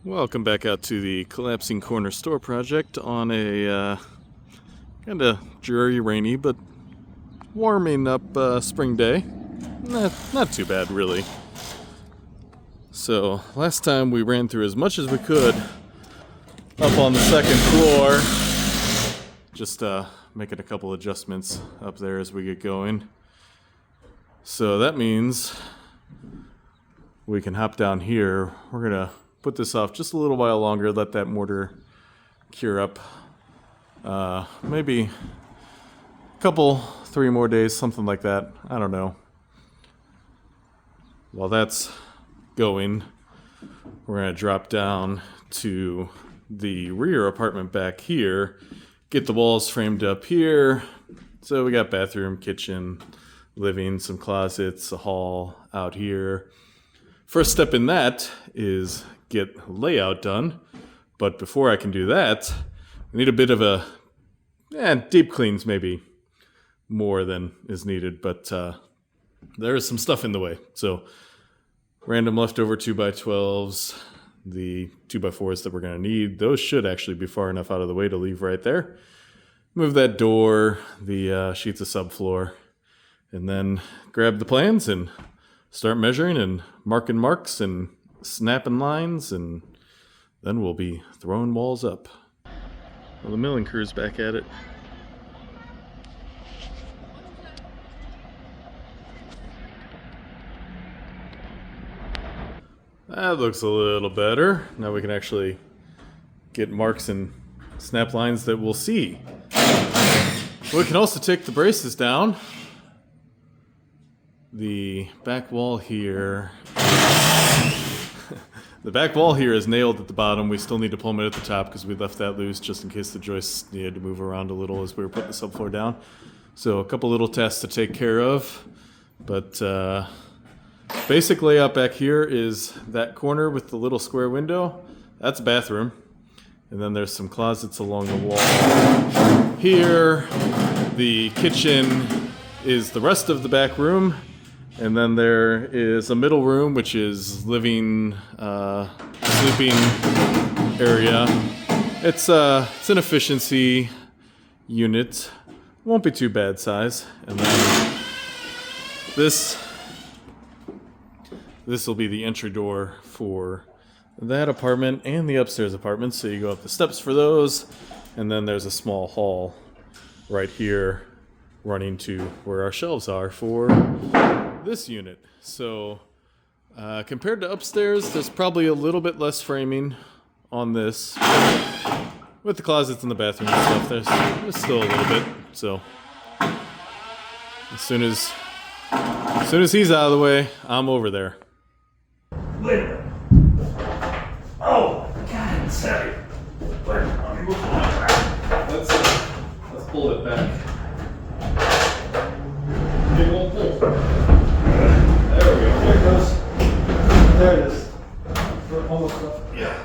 Welcome back out to the collapsing corner store project on a kind of dreary, rainy, but warming up spring day. Not too bad, really. So last time we ran through as much as we could up on the second floor. Just making a couple adjustments up there as we get going. So that means we can hop down here. We're gonna put this off just a little while longer, let that mortar cure up. Maybe a couple, 3 more days, something like that. I don't know. While that's going, we're gonna drop down to the rear apartment back here, get the walls framed up here. So we got bathroom, kitchen, living, some closets, a hall out here. First step in that is get layout done, but before I can do that, I need a bit of a deep cleans, maybe more than is needed, but there is some stuff in the way. So random leftover 2x12s, the 2x4s that we're going to need, those should actually be far enough out of the way to leave right there. Move that door, the sheets of subfloor, and then grab the plans and start measuring and marking marks and snapping lines, and then we'll be throwing walls up. Well, the milling crew's back at it. That looks a little better. Now we can actually get marks and snap lines that we'll see. We can also take the braces down. The back wall here the back wall here is nailed at the bottom. We still need to plumb it at the top because we left that loose just in case the joists needed to move around a little as we were putting the subfloor down. So a couple little tests to take care of. But basic layout back here is that corner with the little square window. That's a bathroom. And then there's some closets along the wall. Here, the kitchen is the rest of the back room. And then there is a middle room, which is living, sleeping area. It's an efficiency unit. Won't be too bad size. And then this will be the entry door for that apartment and the upstairs apartment. So you go up the steps for those, and then there's a small hall right here running to where our shelves are for this unit. So compared to upstairs, there's probably a little bit less framing on this. With the closets and the bathroom and stuff, there's still a little bit. So as soon as he's out of the way, I'm over there. Wait a minute. Oh, God, it's heavy. Wait, let me move it back. Let's pull it back. Big old pull. There we go. There it goes. There it is. We're almost up. Yeah.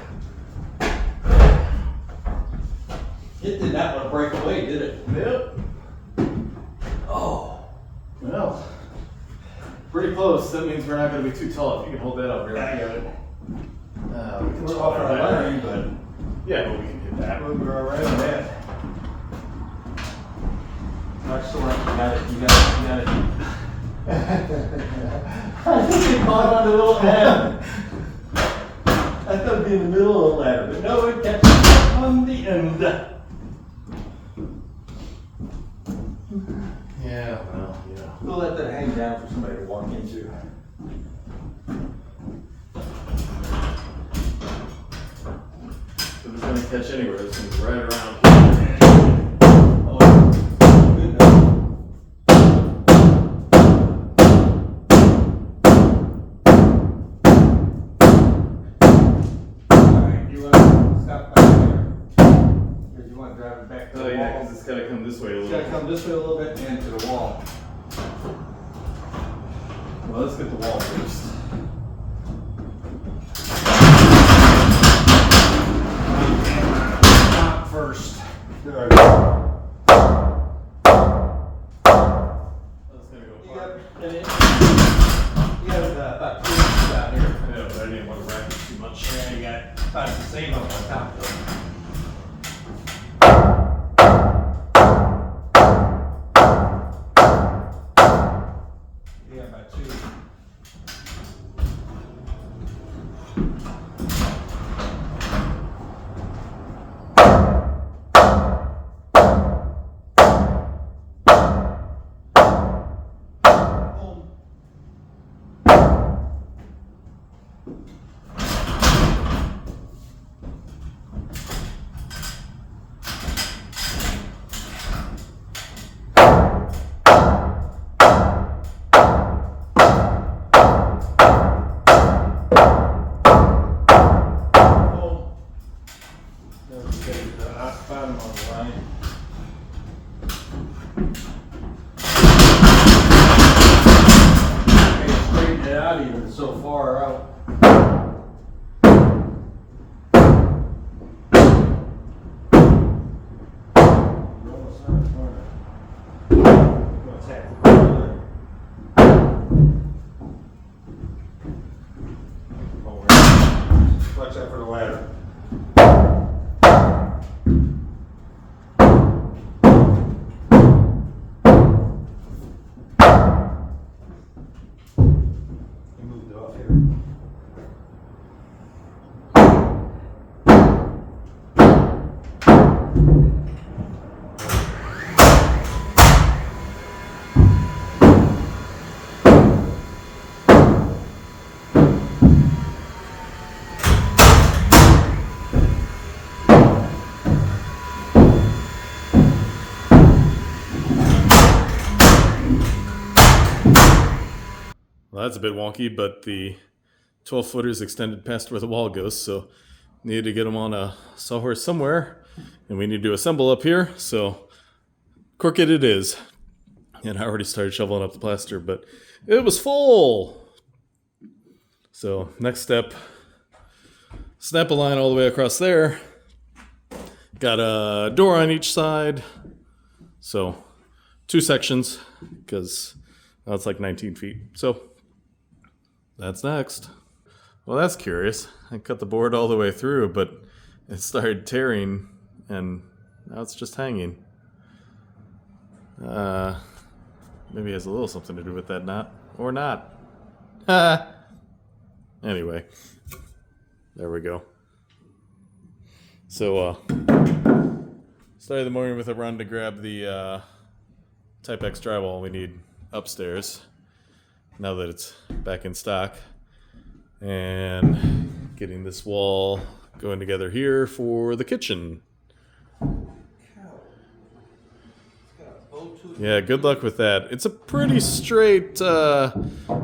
It did not want to break away, did it? Yep. Oh. Well, pretty close. That means we're not going to be too tall. If you can hold that up here. I got it. We can We're try off our that. line, but Yeah, but we can hit that. we're all right on that. Excellent. You got it. I think it caught on the little ladder. I thought it'd be in the middle of the ladder, but no, it kept on the end. Yeah, well, We'll let that hang down for somebody to walk into. If it's going to catch anywhere, it's going to be right around here. Oh, good enough. Alright, you want to stop back there? Or you want to drive it back to the Oh, yeah, wall? because it's got to come this way a It's little got to come this way a little bit and to the wall. Well, let's get the wall first. Top first. There. That's going to go You far. got an inch? You got about 2 inches out here. Yeah, but I didn't want to rack it too much. Yeah, you got That's the same up on top though. Yeah, about 2. Bottom of the line. Can't straighten it out even so far out. You're almost on the corner. Gonna attack the corner. Over. Watch out for the ladder. Well, that's a bit wonky, but the 12 footer is extended past where the wall goes, so needed to get them on a sawhorse somewhere, and we need to assemble up here, so crooked it is. And I already started shoveling up the plaster, but it was full! So next step, snap a line all the way across there. Got a door on each side, so 2 sections, because now it's like 19 feet. So that's next. Well, that's curious. I cut the board all the way through, but it started tearing, and now it's just hanging. Maybe it has a little something to do with that knot, or not. Anyway, there we go. So, started the morning with a run to grab the Type X drywall we need upstairs, now that it's back in stock, and getting this wall going together here for the kitchen. Yeah, good luck with that. It's a pretty straight,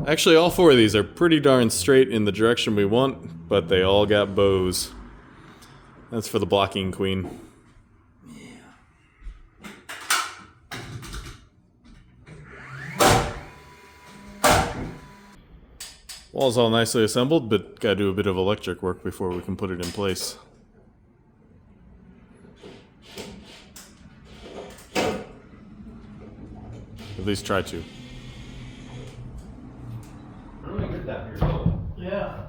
actually all 4 of these are pretty darn straight in the direction we want, but they all got bows. That's for the blocking queen. Wall's all nicely assembled, but gotta do a bit of electric work before we can put it in place. At least try to. Really good down here, though. Yeah.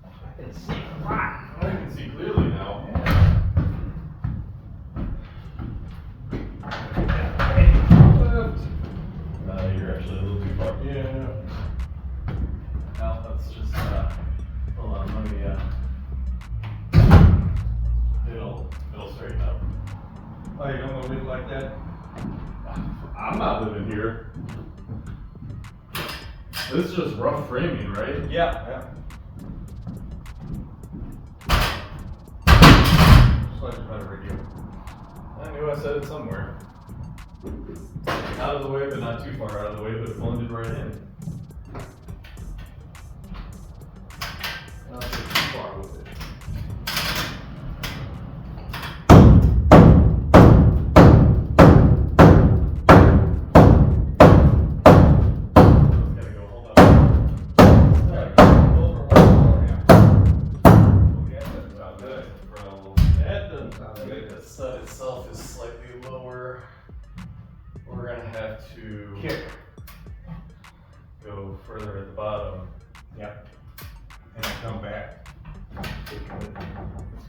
I can see. I can see clearly now. You're actually a little too far. Yeah. Well, that's just a lot of money, It'll straighten up. Oh, you don't want to leave it like that? I'm not living here. This is just rough framing, right? Yeah. Slightly better radio. I knew I said it somewhere. Out of the way, but not too far out of the way, but it blended right in. Not too far with it. Gotta go, hold up. About good. That doesn't sound good. The stud itself is slightly lower. We're gonna have to Kick. go further at the bottom. Yep. And then come back.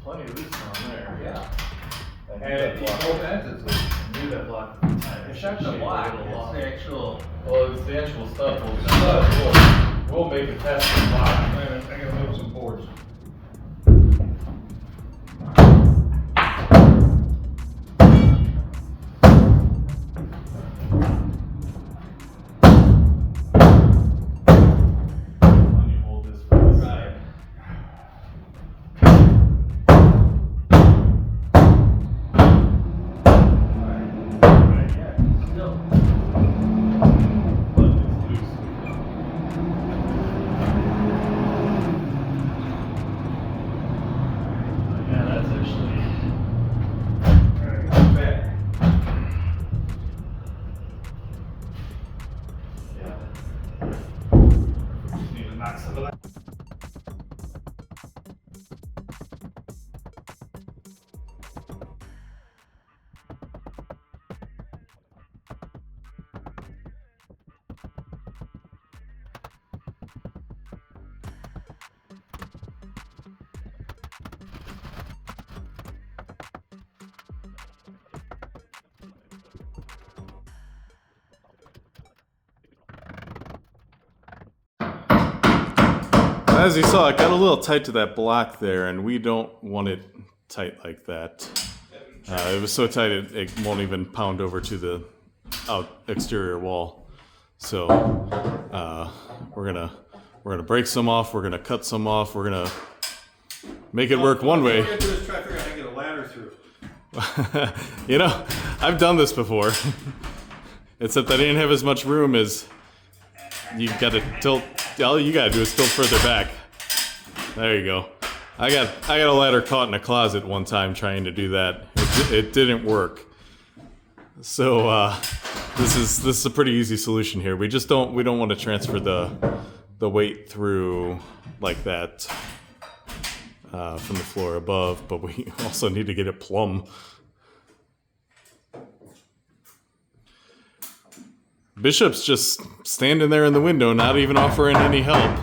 plenty of this on there. Yeah. And And both ends it's do that block. it's not the block, it's the actual. Well, it's the actual stuff. We'll make a test of the block. I gotta move some boards. Let me hold this for this side. Alright, yeah, still. But it's loose. Yeah, that's actually. Alright, get back. Yeah. Just need to knock some of that. As you saw, it got a little tight to that block there, and we don't want it tight like that. It was so tight it won't even pound over to the exterior wall. So we're gonna break some off. We're gonna cut some off. We're gonna make it work one way. All we have to do is try to figure out how to get a ladder through. You know, I've done this before. Except I didn't have as much room as you gotta tilt. All you gotta do is tilt further back. There you go. I got a ladder caught in a closet one time trying to do that. It didn't work. So this is a pretty easy solution here. We don't want to transfer the weight through like that from the floor above, but we also need to get it plumb. Bishop's just standing there in the window, not even offering any help.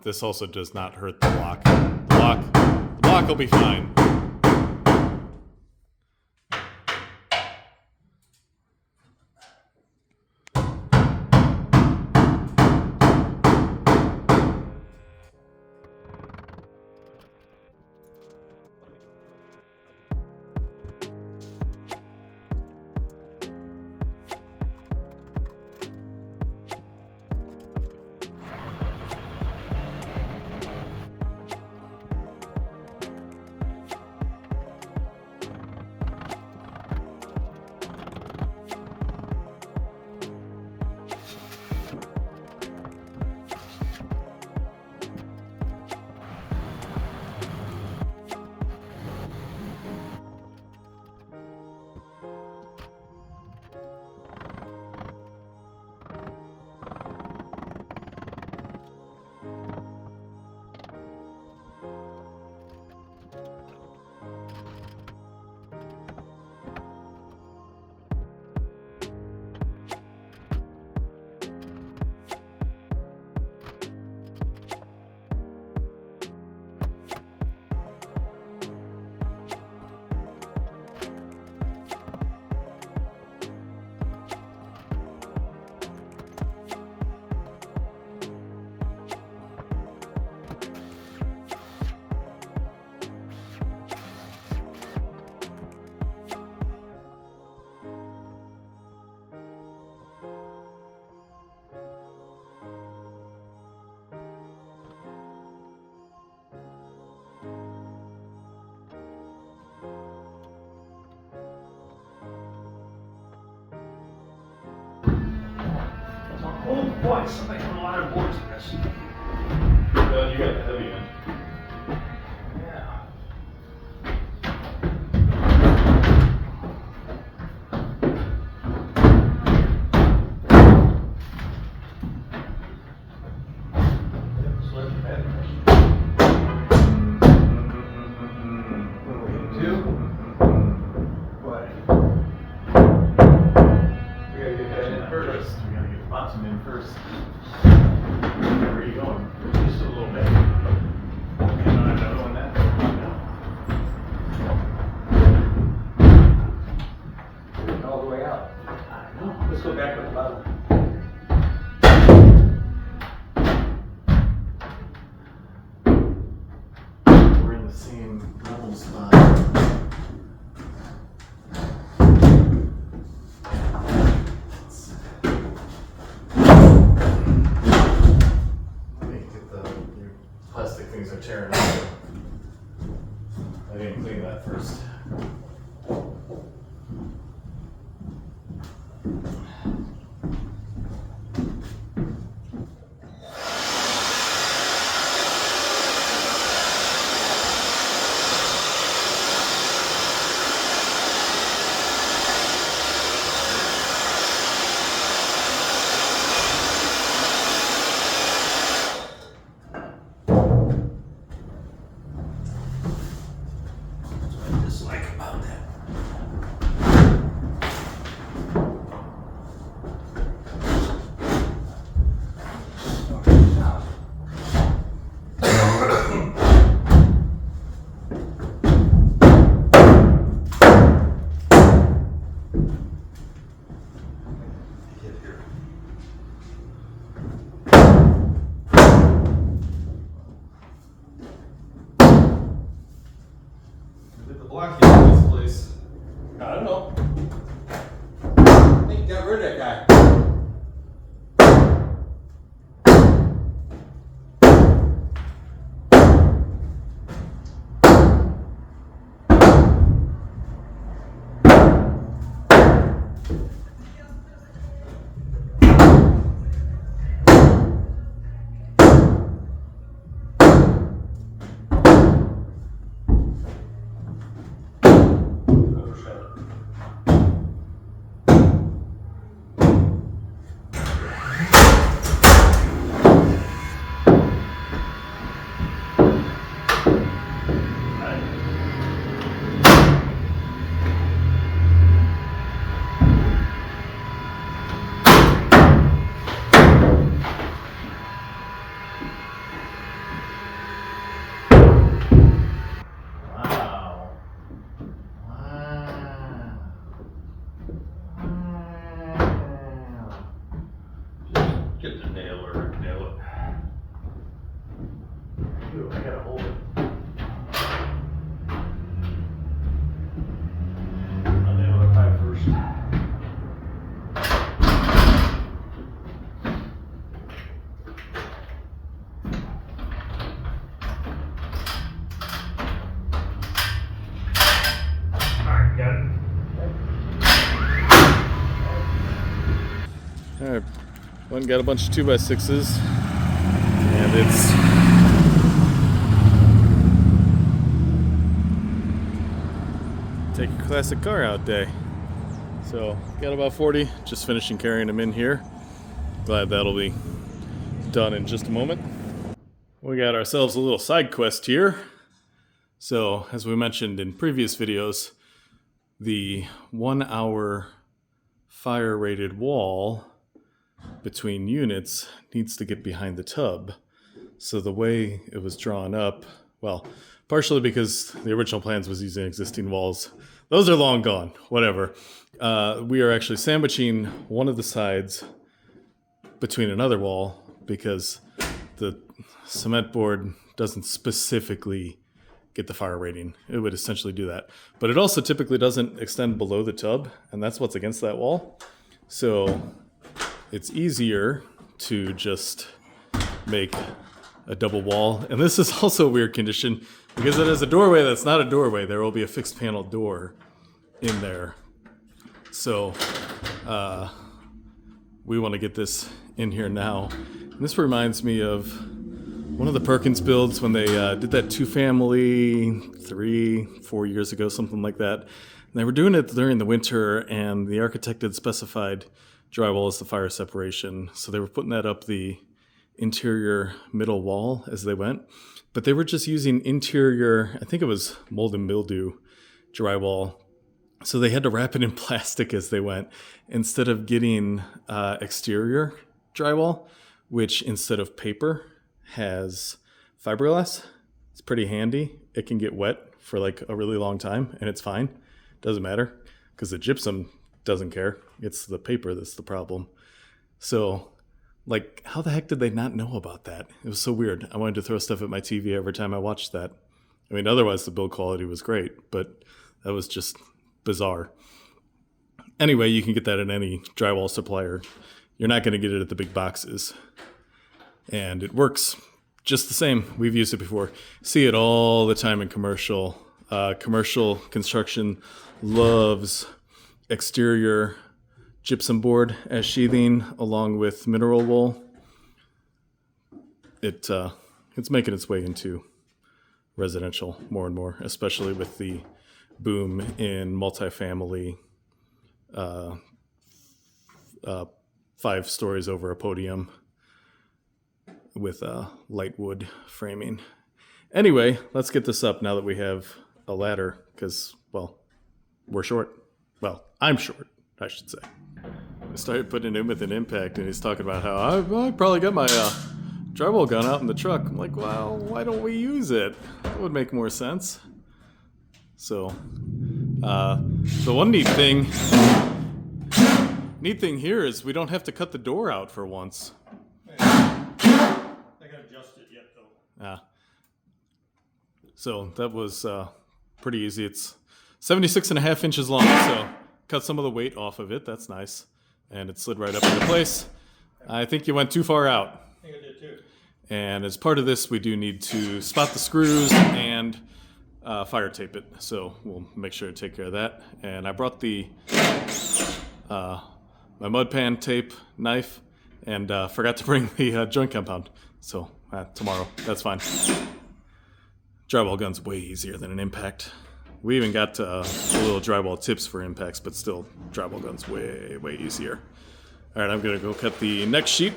This also does not hurt the block. The block will be fine. Oh boy, somebody put a lot of boards in this. You got the heavy end. Yeah. first. Where are you going? Just a little bit. And another one that. All the way out. I know. Let's go back with the bottom. We're in the same level spot. Let me get your plastic things are tearing up. I didn't clean that first. Dislike about that. Did the block in this place? I don't know. I think you got rid of that guy. Wow. Wow. Wow. Get the nail or nail it. Ooh, I gotta hold it. I'll nail the pipe first. Alright, got it. Alright, one got a bunch of 2x6s, and it's take a classic car out day. So, got about 40, just finishing carrying them in here. Glad that'll be done in just a moment. We got ourselves a little side quest here. So, as we mentioned in previous videos, the 1 hour fire rated wall between units needs to get behind the tub. So the way it was drawn up, well, partially because the original plans was using existing walls. Those are long gone, whatever. We are actually sandwiching one of the sides between another wall because the cement board doesn't specifically get the fire rating. It would essentially do that. But it also typically doesn't extend below the tub, and that's what's against that wall. So it's easier to just make a double wall. And this is also a weird condition because it is a doorway that's not a doorway. There will be a fixed panel door in there. So we want to get this in here now. And this reminds me of one of the Perkins builds when they did that 2-family 3-4 years ago, something like that. And they were doing it during the winter, and the architect had specified drywall as the fire separation. So they were putting that up the interior middle wall as they went. But they were just using interior, I think it was mold and mildew drywall. So they had to wrap it in plastic as they went instead of getting exterior drywall, which instead of paper has fiberglass. It's pretty handy. It can get wet for like a really long time and it's fine. Doesn't matter because the gypsum doesn't care. It's the paper that's the problem. So like, how the heck did they not know about that? It was so weird. I wanted to throw stuff at my TV every time I watched that. I mean, otherwise the build quality was great, but that was just bizarre. Anyway, you can get that at any drywall supplier. You're not going to get it at the big boxes. And it works just the same. We've used it before. See it all the time in commercial. Commercial construction loves exterior gypsum board as sheathing along with mineral wool. It's making its way into residential more and more, especially with the boom in multifamily, 5 stories over a podium with light wood framing. Anyway, let's get this up now that we have a ladder because, well, we're short. Well, I'm short, I should say. I started putting him with an impact, and he's talking about how I probably got my drywall gun out in the truck. I'm like, well, why don't we use it? That would make more sense. So, the one neat thing here is we don't have to cut the door out for once. I gotta adjust it yet, though. So that was pretty easy. It's 76.5 inches long, so cut some of the weight off of it. That's nice. And it slid right up into place. I think you went too far out. I think I did too. And as part of this, we do need to spot the screws and fire tape it. So we'll make sure to take care of that. And I brought the my mud pan tape knife and forgot to bring the joint compound. So tomorrow, that's fine. Drywall gun's way easier than an impact. We even got little drywall tips for impacts, but still, drywall gun's way, way easier. All right, I'm gonna go cut the next sheet.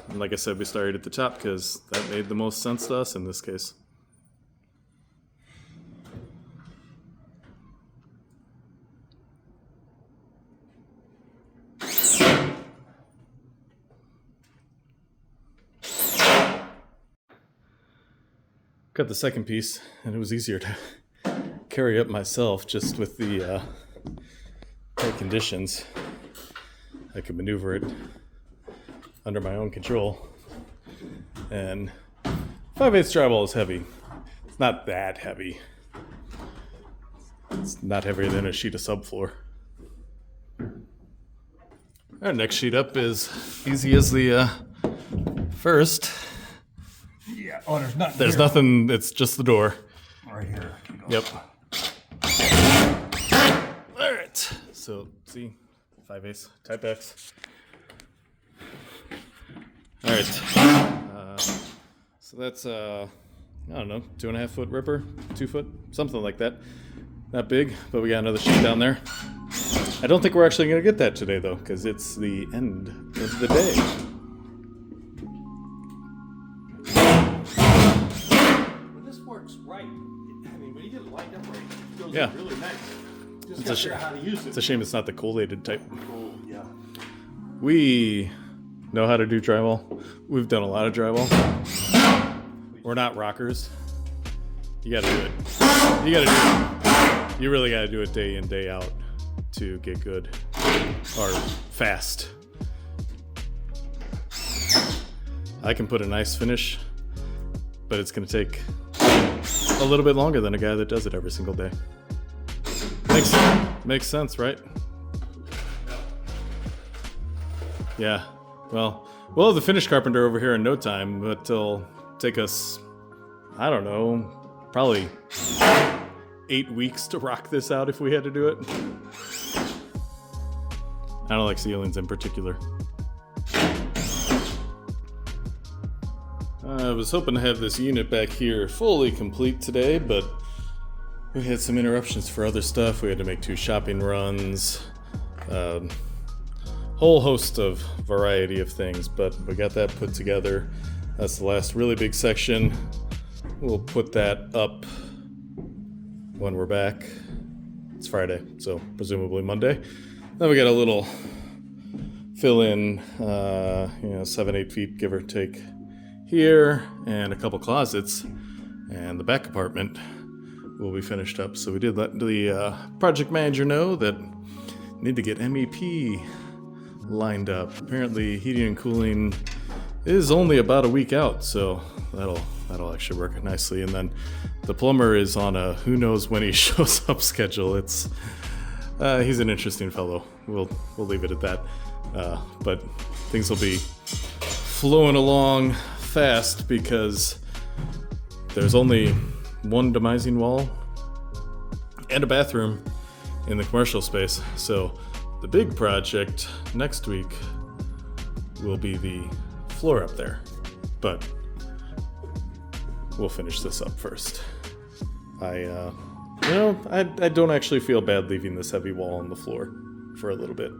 And like I said, we started at the top because that made the most sense to us in this case. Cut the second piece, and it was easier to carry up myself just with the tight conditions. I could maneuver it under my own control. And 5/8 drywall is heavy. It's not that heavy. It's not heavier than a sheet of subfloor. Our next sheet up is easy as the first. Yeah. Oh, there's nothing. There's nothing. It's just the door. Right here. Yep. All right. So, see, 5/8 type X. All right. So that's I don't know, 2.5 foot ripper, 2 foot, something like that. Not big, but we got another sheet down there. I don't think we're actually gonna get that today though, because it's the end of the day. When this works right, I mean, when you get it lined up right, it goes Yeah. really nice. Just It's gotta a figure out how to use it. It's a shame it's not the collated type. Oh, yeah. We know how to do drywall. We've done a lot of drywall. We're not rockers. You gotta do it. You gotta do it. You really gotta do it day in, day out to get good or fast. I can put a nice finish, but it's gonna take a little bit longer than a guy that does it every single day. Makes sense, right? Yeah. Well, we'll have the finish carpenter over here in no time, but it'll take us, I don't know, probably 8 weeks to rock this out if we had to do it. I don't like ceilings in particular. I was hoping to have this unit back here fully complete today, but we had some interruptions for other stuff. We had to make 2 shopping runs. Whole host of variety of things, but we got that put together. That's the last really big section. We'll put that up when we're back. It's Friday, so presumably Monday. Then we got a little fill in, 7-8 feet, give or take, here, and a couple closets, and the back apartment will be finished up. So we did let the project manager know that need to get MEP lined up. Apparently, heating and cooling is only about a week out, so that'll actually work nicely. And then the plumber is on a who knows when he shows up schedule. It's he's an interesting fellow. We'll leave it at that. But things will be flowing along fast because there's only one demising wall and a bathroom in the commercial space. So the big project next week will be the floor up there. But we'll finish this up first. I don't actually feel bad leaving this heavy wall on the floor for a little bit.